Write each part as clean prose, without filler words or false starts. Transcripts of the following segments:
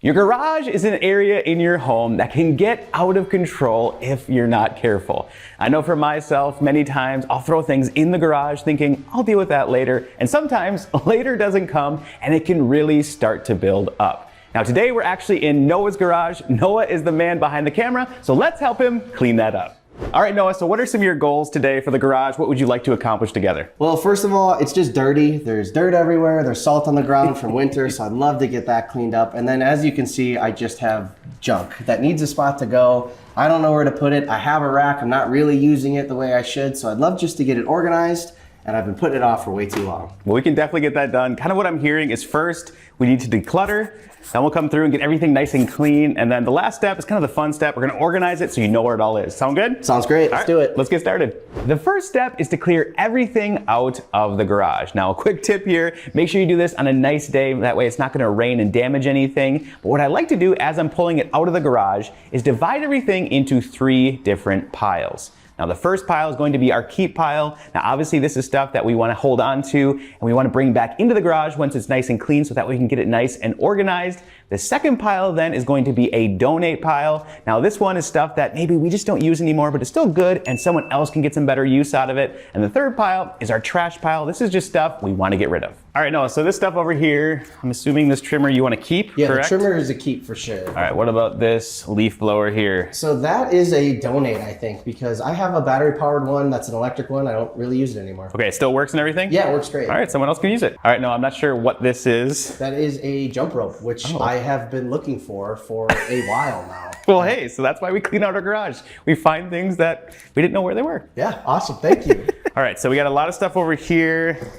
Your garage is an area in your home that can get out of control if you're not careful. I know for myself, many times I'll throw things in the garage thinking I'll deal with that later, and sometimes later doesn't come and it can really start to build up. Now today we're actually in Noah's garage. Noah is the man behind the camera, so let's help him clean that up. All right, Noah, so what are some of your goals today for the garage? What would you like to accomplish together? Well, first of all, it's just dirty. There's dirt everywhere. There's salt on the ground from winter, so I'd love to get that cleaned up. And then as you can see, I just have junk that needs a spot to go. I don't know where to put it. I have a rack. I'm not really using it the way I should, so I'd love just to get it organized, and I've been putting it off for way too long. Well, we can definitely get that done. Kind of what I'm hearing is first, we need to declutter. Then we'll come through and get everything nice and clean. And then the last step is kind of the fun step. We're gonna organize it so you know where it all is. Sound good? Sounds great, let's do it. Let's get started. The first step is to clear everything out of the garage. Now, a quick tip here, make sure you do this on a nice day. That way it's not gonna rain and damage anything. But what I like to do as I'm pulling it out of the garage is divide everything into 3 different piles. Now the first pile is going to be our keep pile. Now obviously this is stuff that we want to hold on to and we want to bring back into the garage once it's nice and clean so that we can get it nice and organized. The second pile then is going to be a donate pile. Now this one is stuff that maybe we just don't use anymore, but it's still good and someone else can get some better use out of it. And the third pile is our trash pile. This is just stuff we want to get rid of. All right, Noah, so this stuff over here, I'm assuming this trimmer you want to keep, yeah, correct? The trimmer is a keep for sure. All right, what about this leaf blower here? So that is a donate, I think, because I have a battery powered one that's an electric one. I don't really use it anymore. Okay, it still works and everything? Yeah, it works great. All right, someone else can use it. All right, no, I'm not sure what this is. That is a jump rope, which I have been looking for a while now. Well, hey, so that's why we clean out our garage. We find things that we didn't know where they were. Yeah, awesome, thank you. All right, so we got a lot of stuff over here.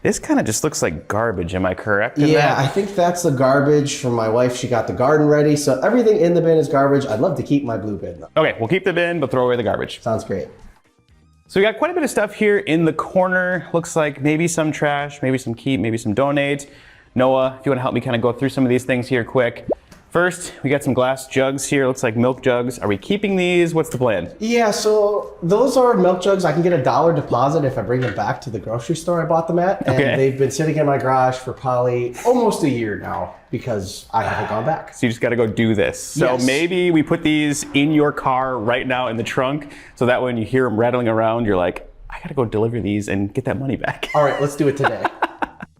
This kind of just looks like garbage, am I correct in Yeah, that? I think that's the garbage from my wife. She got the garden ready, so everything in the bin is garbage. I'd love to keep my blue bin though. Okay, we'll keep the bin, but throw away the garbage. Sounds great. So we got quite a bit of stuff here in the corner. Looks like maybe some trash, maybe some keep, maybe some donate. Noah, if you want to help me kind of go through some of these things here quick. First, we got some glass jugs here. Looks like milk jugs. Are we keeping these? What's the plan? Yeah, so those are milk jugs. I can get a $1 deposit if I bring them back to the grocery store I bought them at. And they've been sitting in my garage for probably almost a year now because I haven't gone back. So you just got to go do this. So maybe we put these in your car right now in the trunk so that when you hear them rattling around, you're like, I got to go deliver these and get that money back. All right, let's do it today.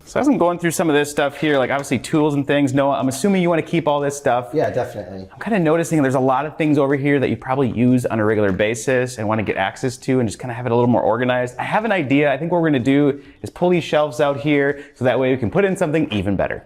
So as I'm going through some of this stuff here, like obviously tools and things, Noah, I'm assuming you want to keep all this stuff. Yeah, definitely. I'm kind of noticing there's a lot of things over here that you probably use on a regular basis and want to get access to and just kind of have it a little more organized. I have an idea. I think what we're going to do is pull these shelves out here so that way we can put in something even better.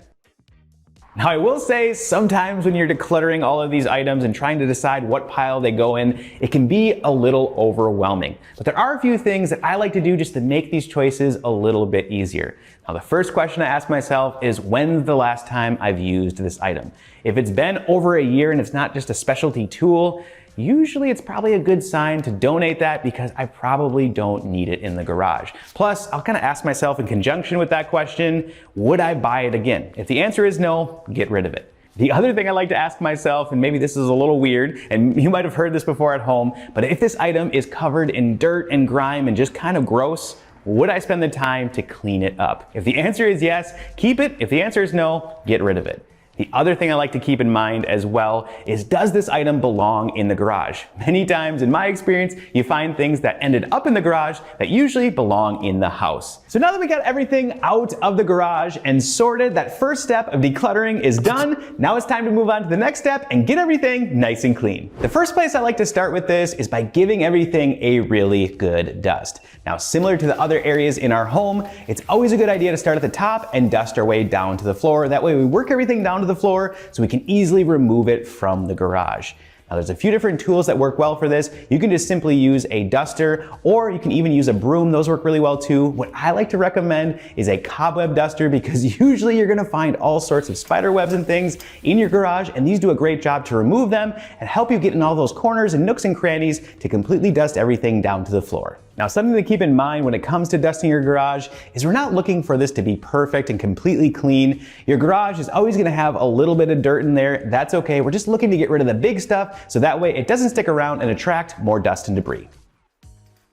Now I will say sometimes when you're decluttering all of these items and trying to decide what pile they go in, it can be a little overwhelming. But there are a few things that I like to do just to make these choices a little bit easier. Now the first question I ask myself is when's the last time I've used this item? If it's been over a year and it's not just a specialty tool, usually it's probably a good sign to donate that because I probably don't need it in the garage. Plus, I'll kind of ask myself in conjunction with that question, would I buy it again? If the answer is no, get rid of it. The other thing I like to ask myself, and maybe this is a little weird, and you might have heard this before at home, but if this item is covered in dirt and grime and just kind of gross, would I spend the time to clean it up? If the answer is yes, keep it. If the answer is no, get rid of it. The other thing I like to keep in mind as well is, does this item belong in the garage? Many times in my experience, you find things that ended up in the garage that usually belong in the house. So now that we got everything out of the garage and sorted, that first step of decluttering is done. Now it's time to move on to the next step and get everything nice and clean. The first place I like to start with this is by giving everything a really good dust. Now, similar to the other areas in our home, it's always a good idea to start at the top and dust our way down to the floor. That way we work everything down to the floor so we can easily remove it from the garage. Now there's a few different tools that work well for this. You can just simply use a duster, or you can even use a broom. Those work really well too. What I like to recommend is a cobweb duster because usually you're gonna find all sorts of spider webs and things in your garage, and these do a great job to remove them and help you get in all those corners and nooks and crannies to completely dust everything down to the floor. Now, something to keep in mind when it comes to dusting your garage is we're not looking for this to be perfect and completely clean. Your garage is always gonna have a little bit of dirt in there. That's okay. We're just looking to get rid of the big stuff so that way it doesn't stick around and attract more dust and debris.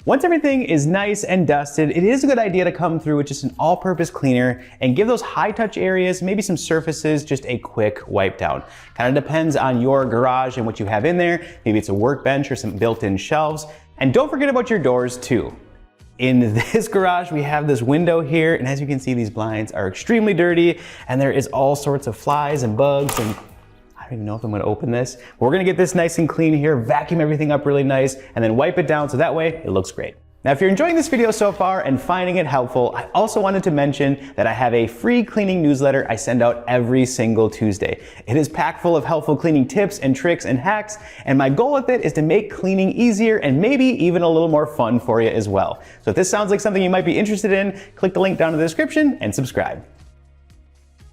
Once everything is nice and dusted, it is a good idea to come through with just an all-purpose cleaner and give those high-touch areas, maybe some surfaces, just a quick wipe down. Kind of depends on your garage and what you have in there. Maybe it's a workbench or some built-in shelves. And don't forget about your doors too. In this garage, we have this window here, and as you can see, these blinds are extremely dirty, and there is all sorts of flies and bugs, and I don't even know if I'm gonna open this. But we're gonna get this nice and clean here, vacuum everything up really nice, and then wipe it down so that way it looks great. Now, if you're enjoying this video so far and finding it helpful, I also wanted to mention that I have a free cleaning newsletter I send out every single Tuesday. It is packed full of helpful cleaning tips and tricks and hacks, and my goal with it is to make cleaning easier and maybe even a little more fun for you as well. So if this sounds like something you might be interested in, click the link down in the description and subscribe.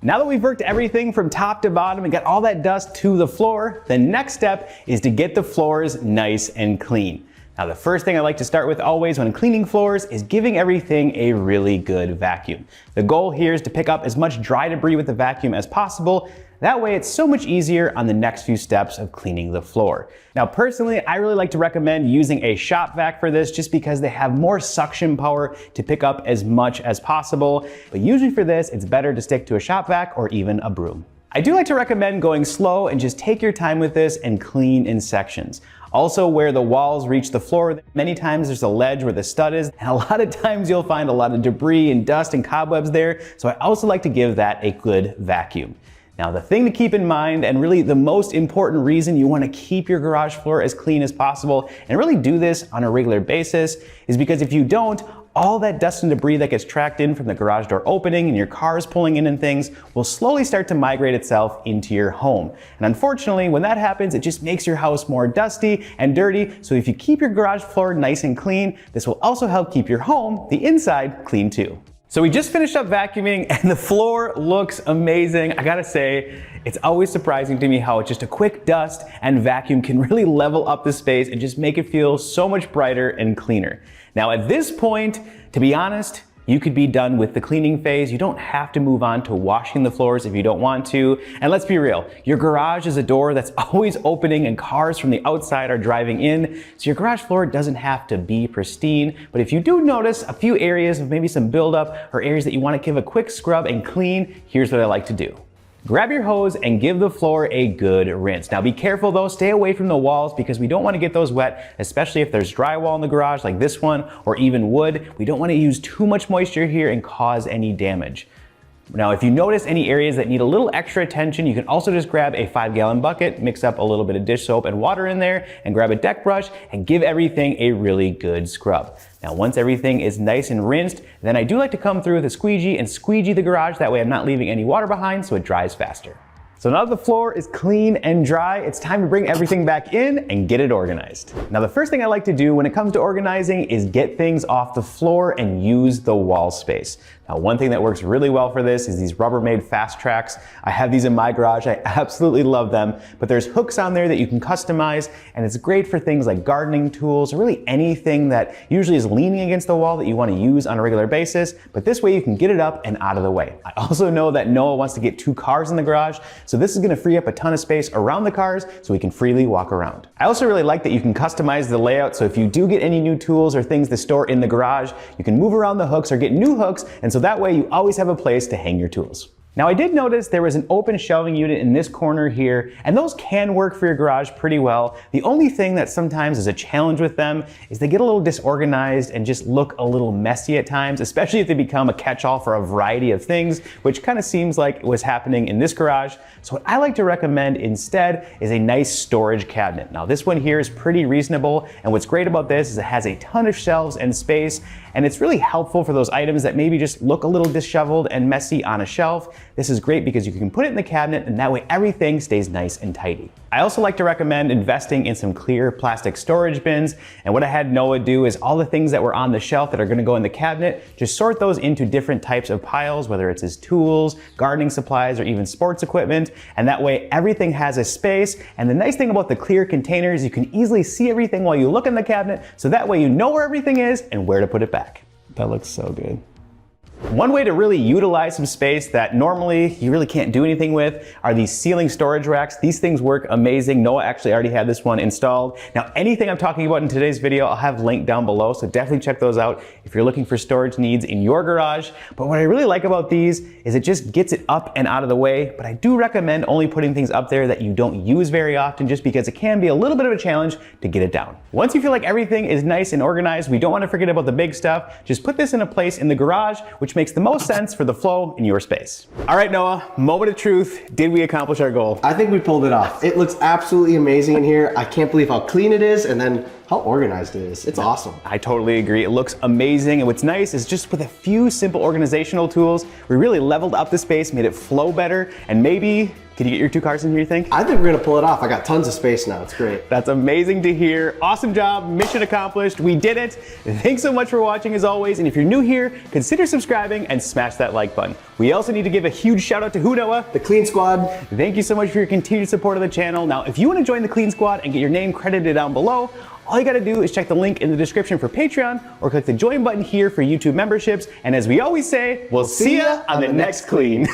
Now that we've worked everything from top to bottom and got all that dust to the floor, the next step is to get the floors nice and clean. Now, the first thing I like to start with always when cleaning floors is giving everything a really good vacuum. The goal here is to pick up as much dry debris with the vacuum as possible. That way it's so much easier on the next few steps of cleaning the floor. Now, personally, I really like to recommend using a shop vac for this just because they have more suction power to pick up as much as possible. But usually for this, it's better to stick to a shop vac or even a broom. I do like to recommend going slow and just take your time with this and clean in sections. Also, where the walls reach the floor, many times there's a ledge where the stud is, and a lot of times you'll find a lot of debris and dust and cobwebs there, so I also like to give that a good vacuum. Now, the thing to keep in mind, and really the most important reason you want to keep your garage floor as clean as possible, and really do this on a regular basis, is because if you don't, all that dust and debris that gets tracked in from the garage door opening and your cars pulling in and things will slowly start to migrate itself into your home. And unfortunately, when that happens, it just makes your house more dusty and dirty. So if you keep your garage floor nice and clean, this will also help keep your home, the inside, clean too. So we just finished up vacuuming and the floor looks amazing. I gotta say, it's always surprising to me how just a quick dust and vacuum can really level up the space and just make it feel so much brighter and cleaner. Now at this point, to be honest, you could be done with the cleaning phase. You don't have to move on to washing the floors if you don't want to. And let's be real, your garage is a door that's always opening and cars from the outside are driving in. So your garage floor doesn't have to be pristine. But if you do notice a few areas of maybe some buildup or areas that you want to give a quick scrub and clean, here's what I like to do. Grab your hose and give the floor a good rinse. Now be careful though, stay away from the walls because we don't want to get those wet, especially if there's drywall in the garage like this one or even wood. We don't want to use too much moisture here and cause any damage. Now, if you notice any areas that need a little extra attention, you can also just grab a 5-gallon bucket, mix up a little bit of dish soap and water in there, and grab a deck brush and give everything a really good scrub. Now, once everything is nice and rinsed, then I do like to come through with a squeegee and squeegee the garage. That way I'm not leaving any water behind so it dries faster. So now that the floor is clean and dry, it's time to bring everything back in and get it organized. Now the first thing I like to do when it comes to organizing is get things off the floor and use the wall space. Now one thing that works really well for this is these Rubbermaid fast tracks. I have these in my garage, I absolutely love them, but there's hooks on there that you can customize and it's great for things like gardening tools or really anything that usually is leaning against the wall that you want to use on a regular basis, but this way you can get it up and out of the way. I also know that Noah wants to get 2 cars in the garage, so this is going to free up a ton of space around the cars so we can freely walk around. I also really like that you can customize the layout, so if you do get any new tools or things to store in the garage, you can move around the hooks or get new hooks, and so that way you always have a place to hang your tools. Now I did notice there was an open shelving unit in this corner here, and those can work for your garage pretty well. The only thing that sometimes is a challenge with them is they get a little disorganized and just look a little messy at times, especially if they become a catch-all for a variety of things, which kind of seems like was happening in this garage. So what I like to recommend instead is a nice storage cabinet. Now this one here is pretty reasonable, and what's great about this is it has a ton of shelves and space, and it's really helpful for those items that maybe just look a little disheveled and messy on a shelf. This is great because you can put it in the cabinet and that way everything stays nice and tidy. I also like to recommend investing in some clear plastic storage bins, and what I had Noah do is all the things that were on the shelf that are going to go in the cabinet, just sort those into different types of piles, whether it's his tools, gardening supplies, or even sports equipment, and that way everything has a space. And the nice thing about the clear containers, you can easily see everything while you look in the cabinet, so that way you know where everything is and where to put it back. That looks so good. One way to really utilize some space that normally you really can't do anything with are these ceiling storage racks. These things work amazing. Noah actually already had this one installed. Now, anything I'm talking about in today's video, I'll have linked down below, so definitely check those out if you're looking for storage needs in your garage. But what I really like about these is it just gets it up and out of the way, but I do recommend only putting things up there that you don't use very often, just because it can be a little bit of a challenge to get it down. Once you feel like everything is nice and organized, we don't want to forget about the big stuff. Just put this in a place in the garage, which makes the most sense for the flow in your space. All right, Noah, moment of truth. Did we accomplish our goal? I think we pulled it off. It looks absolutely amazing in here. I can't believe how clean it is and then how organized it is. It's awesome. I totally agree. It looks amazing. And what's nice is just with a few simple organizational tools, we really leveled up the space, made it flow better, and maybe, can you get your 2 cars in here, you think? I think we're gonna pull it off. I got tons of space now. It's great. That's amazing to hear. Awesome job. Mission accomplished. We did it. Thanks so much for watching as always. And if you're new here, consider subscribing and smash that like button. We also need to give a huge shout out to who, Noah? The Clean Squad. Thank you so much for your continued support of the channel. Now, if you want to join the Clean Squad and get your name credited down below, all you gotta do is check the link in the description for Patreon or click the join button here for YouTube memberships. And as we always say, we'll see ya on the next Clean.